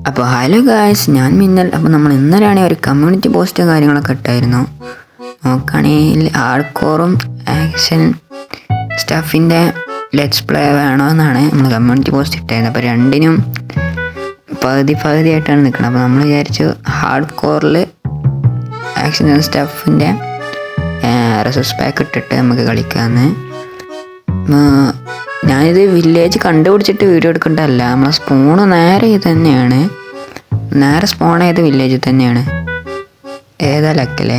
അപ്പോൾ hello guys, ഞാൻ മിന്നൽ. അപ്പോൾ നമ്മൾ ഇന്നലെയാണെങ്കിൽ ഒരു കമ്മ്യൂണിറ്റി പോസ്റ്റും കാര്യങ്ങളൊക്കെ ഇട്ടായിരുന്നു. നോക്കുകയാണെങ്കിൽ ഹാർഡ് കോറും ആക്ഷൻ സ്റ്റഫിൻ്റെ ലെറ്റ്സ് പ്ലേ വേണമെന്നാണ് നമ്മൾ കമ്മ്യൂണിറ്റി പോസ്റ്റ് ഇട്ടായിരുന്നത്. അപ്പോൾ രണ്ടിനും പകുതിയായിട്ടാണ് നിൽക്കുന്നത്. അപ്പോൾ നമ്മൾ വിചാരിച്ചു ഹാർഡ് കോറിൽ ആക്ഷൻ സ്റ്റഫിൻ്റെ റിസോഴ്സ് പാക്ക് ഇട്ടിട്ട് നമുക്ക് കളിക്കാമെന്ന്. ഞാനിത് വില്ലേജ് കണ്ടുപിടിച്ചിട്ട് വീഡിയോ എടുക്കേണ്ടതല്ല, നമ്മളെ സ്പോണ് നേരെ ഇത് തന്നെയാണ്, നേരെ സ്പോൺ ചെയ്ത വില്ലേജിൽ തന്നെയാണ്. ഏതാ ലക്കല്ലേ.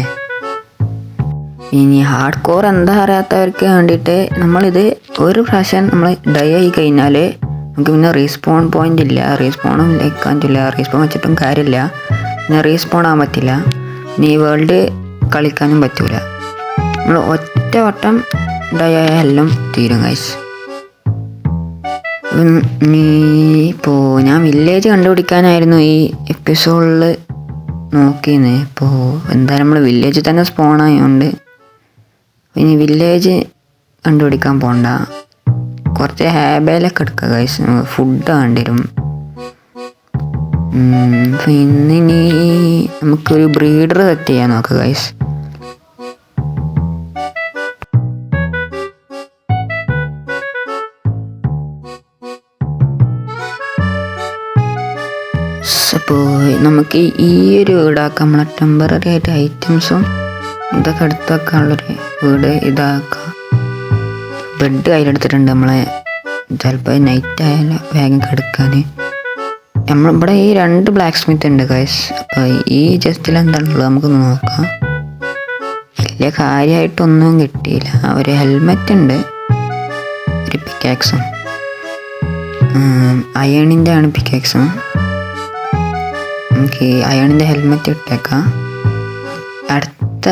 ഇനി ഹാർഡ് കോർ എന്താ അറിയാത്തവർക്ക് വേണ്ടിയിട്ട് നമ്മളിത് ഒരു പ്രാവശ്യം നമ്മൾ ഡൈ ആയി കഴിഞ്ഞാൽ നമുക്ക് പിന്നെ റീസ്പോൺ പോയിൻ്റ് ഇല്ല, റീസ്പോണും വെക്കാൻ പറ്റില്ല, റീസ്പോൺ വെച്ചിട്ടും കാര്യമില്ല, പിന്നെ റീസ്പോൺ ആകാൻ പറ്റില്ല, പിന്നെ ഈ വേൾഡ് കളിക്കാനും പറ്റില്ല. നമ്മൾ ഒറ്റ വട്ടം ഡൈ ആയ എല്ലാം തീരും ഗൈസ്. ഇപ്പോൾ ഞാൻ വില്ലേജ് കണ്ടുപിടിക്കാനായിരുന്നു ഈ എപ്പിസോഡിൽ നോക്കിയിരുന്നത്. ഇപ്പോൾ എന്തായാലും നമ്മൾ വില്ലേജിൽ തന്നെ സ്പോണായതുകൊണ്ട് ഇനി വില്ലേജ് കണ്ടുപിടിക്കാൻ പോകണ്ട, കുറച്ച് ഹാബേലൊക്കെ എടുക്കുക ഗൈസ്. ഫുഡ് വേണ്ടി വരും. പിന്നെ ഇനി നമുക്കൊരു ബ്രീഡർ സെറ്റ് ചെയ്യാൻ നോക്കുക ഗൈസ്. അപ്പോൾ നമുക്ക് ഈ ഒരു വീടാക്കാം, നമ്മളെ ടെമ്പററി ആയിട്ട് ഐറ്റംസും ഇതൊക്കെ എടുത്ത് വെക്കാനുള്ളൊരു വീട് ഇതാക്കാം. ബെഡ് കയ്യിലെടുത്തിട്ടുണ്ട് നമ്മളെ, ചിലപ്പോൾ നൈറ്റ് ആയാലും വേഗം കിടക്കാൻ. നമ്മളിവിടെ ഈ 2 ബ്ലാക്ക് സ്മിത്ത് ഉണ്ട് ഗൈസ്. അപ്പോൾ ഈ ജസ്റ്റിൽ എന്താണുള്ളത് നമുക്ക് നോക്കാം. വലിയ കാര്യമായിട്ടൊന്നും കിട്ടിയില്ല. ഒരു ഹെൽമെറ്റ് ഉണ്ട്, ഒരു പിക്കാക്സും, അയണിൻ്റെ ആണ് പിക്കാക്സും. നമുക്ക് അയണിൻ്റെ ഹെൽമെറ്റ് ഇട്ടേക്കാം. അടുത്ത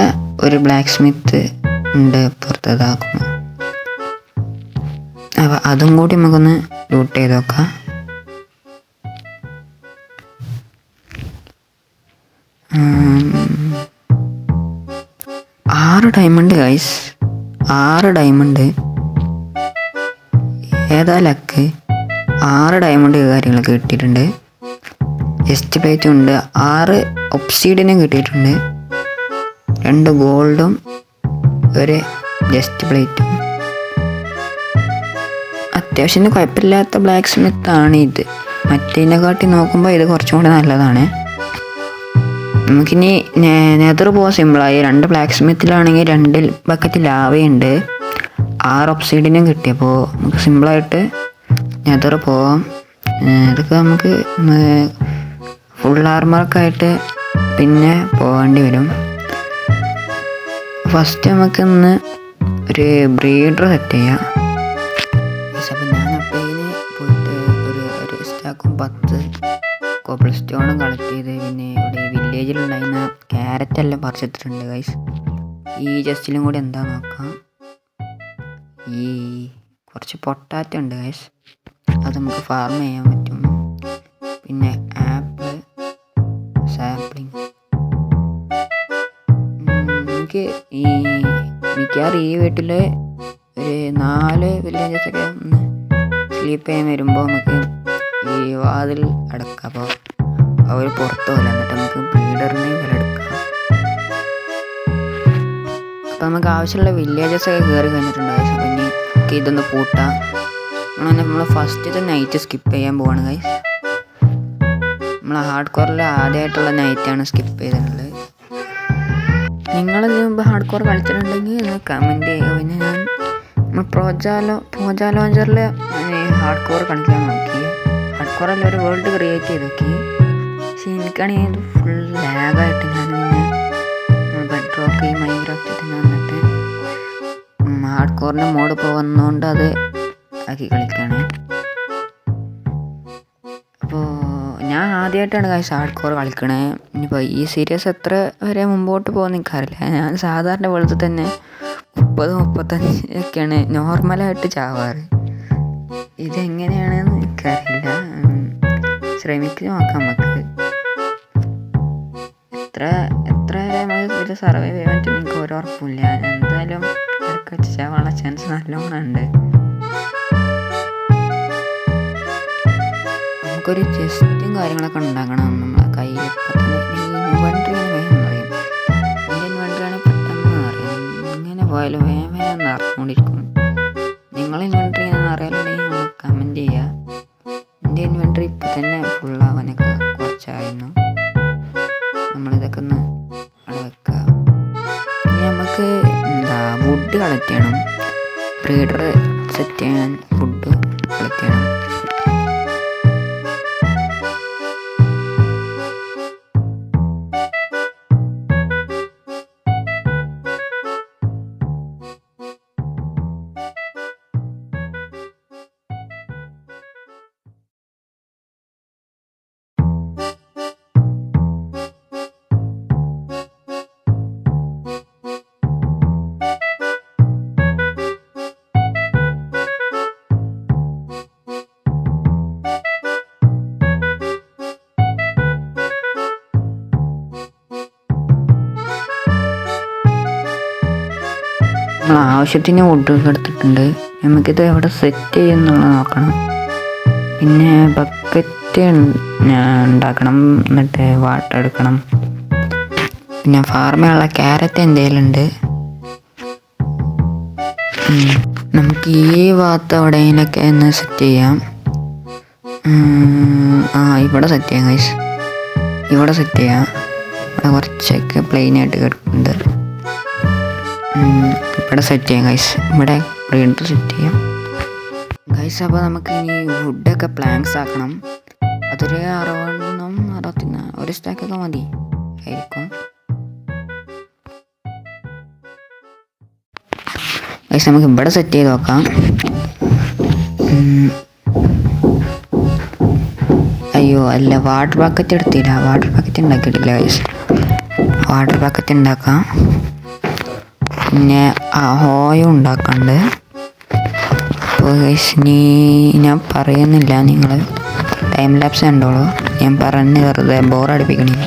ഒരു ബ്ലാക്ക് സ്മിത്ത് ഉണ്ട് പുറത്തതാക്കുമ്പോൾ, അപ്പോൾ അതും കൂടി നമുക്കൊന്ന് ലൂട്ട് ചെയ്ത് നോക്കാം. ആറ് ഡയമണ്ട് ഗൈസ്, 6 ഡയമണ്ട്. ഏതാ ലക്ക്, 6 ഡയമണ്ട് കാര്യങ്ങളൊക്കെ കിട്ടിയിട്ടുണ്ട്. ജസ്റ്റ് പ്ലേറ്റും ഉണ്ട്, 6 ഒബ്സീഡിയനും കിട്ടിയിട്ടുണ്ട്, 2 ഗോൾഡും ഒരു ജസ്റ്റ് പ്ലേറ്റും. അത്യാവശ്യം കുഴപ്പമില്ലാത്ത ബ്ലാക്ക് സ്മിത്താണ് ഇത്. മറ്റേതിനെക്കാട്ടി നോക്കുമ്പോൾ ഇത് കുറച്ചും കൂടി നല്ലതാണ്. നമുക്കിനി നെതർ പോകാൻ സിമ്പിളായി. 2 ബ്ലാക്ക് സ്മിത്തിലാണെങ്കിൽ 2 ബക്കറ്റ് ലാവയുണ്ട്, 6 ഒബ്സീഡിയനും കിട്ടിയപ്പോൾ നമുക്ക് സിമ്പിളായിട്ട് നെതർ പോവാം. ഇതൊക്കെ നമുക്ക് ഫുൾ ആർമറൊക്കെ ആയിട്ട് പിന്നെ പോകേണ്ടി വരും. ഫസ്റ്റ് നമുക്കിന്ന് ഒരു ബ്രീഡർ സെറ്റ് ചെയ്യാം. അപ്പോൾ ഞാൻ അപ്പേന് പോയിട്ട് ഒരു സ്റ്റാക്കും 10 കോബിൾ സ്റ്റോണും കളക്ട് ചെയ്ത്, പിന്നെ ഇവിടെ വില്ലേജിലുണ്ടായിരുന്ന ക്യാരറ്റെല്ലാം പറിച്ചെടുത്തിട്ടുണ്ട് ഗൈസ്. ഈ ജസ്റ്റിലും കൂടി എന്താ നോക്കാം. ഈ കുറച്ച് പൊട്ടാറ്റോ ഉണ്ട് ഗൈസ്, അത് നമുക്ക് ഫാർം ചെയ്യാൻ പറ്റും. പിന്നെ ആപ്പിൾ സാപ്ലിങ്. നമുക്ക് ഈ മിക്കവാറും ഈ വീട്ടിൽ ഒരു 4 വില്ലേജസൊക്കെ ഒന്ന് സ്ലീപ്പ് ചെയ്യാൻ വരുമ്പോൾ നമുക്ക് ഈ വാതിൽ അടക്കാം. അപ്പോൾ അവർ പുറത്ത് പോലെ, എന്നിട്ട് നമുക്ക് ബ്രീഡറിനെ പോലെ എടുക്കാം. അപ്പോൾ നമുക്ക് ആവശ്യമുള്ള വില്ലേജസൊക്കെ കയറി കഴിഞ്ഞിട്ടുണ്ട് ഗൈസ്. അപ്പോൾ ഇനി ഇതൊന്ന് പൂട്ടാം. അങ്ങനെ നമ്മൾ ഫസ്റ്റത്തെ നൈറ്റ് സ്കിപ്പ് ചെയ്യാൻ പോവാണ് ഗൈസ്. നമ്മൾ ഹാർഡ് കോറിൽ ആദ്യമായിട്ടുള്ള നൈറ്റാണ് സ്കിപ്പ് ചെയ്തിട്ടുള്ളത്. നിങ്ങളിതിന് മുമ്പ് ഹാർഡ് കോർ കളിച്ചിട്ടുണ്ടെങ്കിൽ ഒന്ന് കമൻറ്റ് ചെയ്യുക. പിന്നെ നമ്മൾ പ്രോജ ലോഞ്ചറിൽ ഹാർഡ് കോർ കളിക്കാൻ നോക്കി. ഹാർഡ് കോറല്ല ഒരു വേൾഡ് ക്രിയേറ്റ് ചെയ്ത് നോക്കി. പക്ഷെ എനിക്കാണെങ്കിൽ ഇത് ഫുൾ ലാഗായിട്ട് ഞാൻ പിന്നെ ബെഡ് റോക്ക് ഈ മൈൻക്രാഫ്റ്റ് തന്നെ വന്നിട്ട് ഹാർഡ് കോറിൻ്റെ മോഡ് ഇപ്പോൾ വന്നുകൊണ്ട് അത് ആക്കി കളിക്കുകയാണ്. അപ്പോൾ ഞാൻ ആദ്യമായിട്ടാണ് ഗൈസ് ഹാർഡ് കോർ കളിക്കണേ. ഇനിയിപ്പോൾ ഈ സീരീസ് എത്ര വരെ മുമ്പോട്ട് പോകുന്ന എനിക്കറിയില്ല. ഞാൻ സാധാരണ വെളുത്ത് തന്നെ 30-35 ഒക്കെയാണ് നോർമലായിട്ട് ചാവാറ്. ഇതെങ്ങനെയാണെന്ന് എനിക്കറിയില്ല, ശ്രമിച്ച് നോക്കാം നമുക്ക്. എത്ര വരെ നമുക്ക് ഇതിൽ സർവൈവ് ചെയ്യാൻ പറ്റും എനിക്ക് ഒരു ഉറപ്പില്ല. എന്തായാലും ഇടയ്ക്ക് വെച്ച് ചാവാനുള്ള ചാൻസ് നല്ലോണം ഉണ്ട്. നമുക്കൊരു ചെസ്റ്റും കാര്യങ്ങളൊക്കെ ഉണ്ടാക്കണം നമ്മളെ കയ്യിൽ. ഇപ്പം തന്നെ ഇൻവെൻട്രി വേഗം അറിയാം. എൻ്റെ ഇൻവെൻട്രിയാണ് പെട്ടെന്ന് അറിയാം. ഇങ്ങനെ പോയാലും വേഗം നിറഞ്ഞുകൊണ്ടിരിക്കും. നിങ്ങളെ ഇൻവെൻട്രി അറിയാലുണ്ടെങ്കിൽ നിങ്ങൾ കമൻറ്റ് ചെയ്യുക. എൻ്റെ ഇൻവെൻട്രി ഇപ്പം തന്നെ ഫുള്ളാവാനൊക്കെ കുറച്ചായിരുന്നു. നമ്മളിതൊക്കെ ഒന്ന് അവിടെ വെക്കുക. ഇനി നമുക്ക് വുഡ് കളക്ട് ചെയ്യണം. ബ്രീഡർ സെറ്റ് ചെയ്യാൻ വുഡ് കളക്ട് ചെയ്യണം. നമ്മൾ ആവശ്യത്തിന് വുഡൊക്കെ എടുത്തിട്ടുണ്ട്. നമുക്കിത് എവിടെ സെറ്റ് ചെയ്യുന്നുള്ളത് നോക്കണം. പിന്നെ ബക്കറ്റ് ഉണ്ടാക്കണം. എന്നിട്ട് വാട്ടർ എടുക്കണം. പിന്നെ ഫാർമിലുള്ള ക്യാരറ്റ് എന്തെങ്കിലും ഉണ്ട്. നമുക്ക് ഈ ഭാഗത്ത് എവിടെയെങ്കിലൊക്കെ ഒന്ന് സെറ്റ് ചെയ്യാം. ഇവിടെ സെറ്റ് ചെയ്യാം ഗൈസ്. ഇവിടെ സെറ്റ് ചെയ്യാം. ഇവിടെ കുറച്ചൊക്കെ പ്ലെയിനായിട്ട് കിടക്കുന്നുണ്ട്. ഇവിടെ സെറ്റ് ചെയ്യാം ഗൈസ്. ഇവിടെ ബ്രീഡർ സെറ്റ് ചെയ്യാം ഗൈസ്. അപ്പോൾ നമുക്ക് ഇനി വുഡൊക്കെ പ്ലാങ്ക്സ് ആക്കണം. അതൊരു 60 ഒരു സ്റ്റാക്കൊക്കെ മതി ആയിരിക്കും ഗൈസ്. നമുക്ക് ഇവിടെ സെറ്റ് ചെയ്ത് നോക്കാം. അയ്യോ അല്ല, വാട്ടർ ബക്കറ്റ് എടുത്തില്ല. വാട്ടർ ബക്കറ്റ് ഉണ്ടാക്കിയിട്ടില്ല ഗൈസ്. വാട്ടർ ബക്കറ്റ് ഉണ്ടാക്കാം. പിന്നെ ഹോയും ഉണ്ടാക്കാണ്ട്. അപ്പോൾ ഇനി ഞാൻ പറയുന്നില്ല, നിങ്ങൾ ടൈം ലാപ്സ് കണ്ടോളൂ. ഞാൻ പറഞ്ഞ് വെറുതെ ബോറടിപ്പിക്കണില്ല.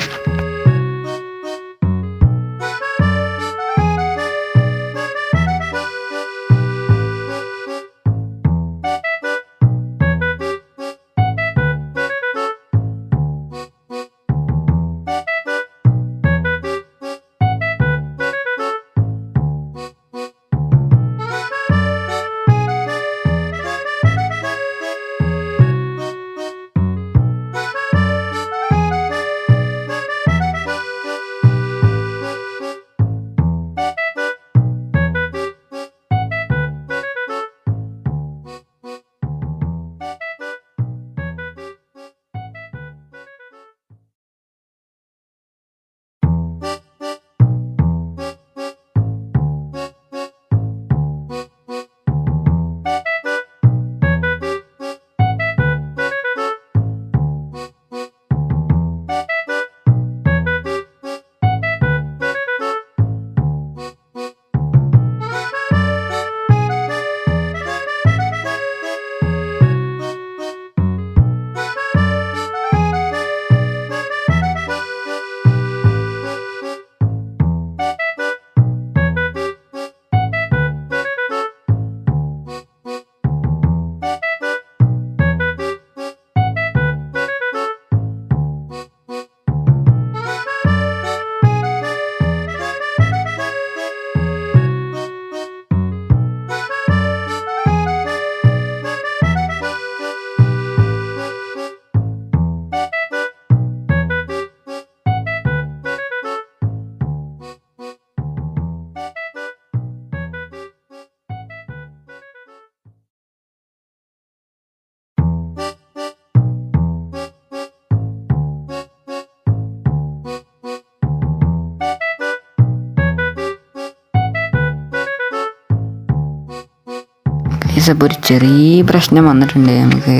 അപ്പോൾ ഒരു ചെറിയ പ്രശ്നം വന്നിട്ടുണ്ട്. നമുക്ക്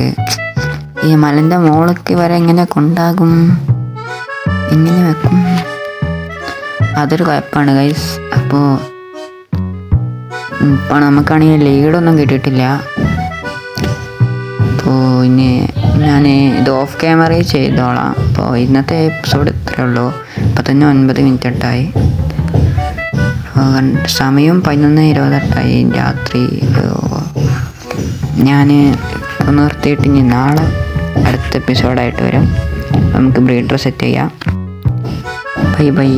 ഈ മലൻ്റെ മോളൊക്കെ വരെ എങ്ങനെ കൊണ്ടാകും, എങ്ങനെ വെക്കും, അതൊരു കുഴപ്പമാണ് ഗൈസ്. അപ്പോൾ ഇപ്പോൾ നമുക്കാണെങ്കിൽ ലീഡൊന്നും കിട്ടിയിട്ടില്ല. അപ്പോൾ ഇനി ഞാൻ ഇത് ഓഫ് ക്യാമറയിൽ ചെയ്തോളാം. അപ്പോൾ ഇന്നത്തെ എപ്പിസോഡ് ഇത്രയേ ഉള്ളൂ. ഇപ്പം തന്നെ 9 മിനിറ്റായി. സമയം 11:28 രാത്രി. ഞാൻ നിർത്തിയിട്ട് ഇനി നാളെ അടുത്ത അടുത്ത എപ്പിസോഡായിട്ട് വരും. നമുക്ക് ബ്രീഡർ സെറ്റ് ചെയ്യാം. Bye bye.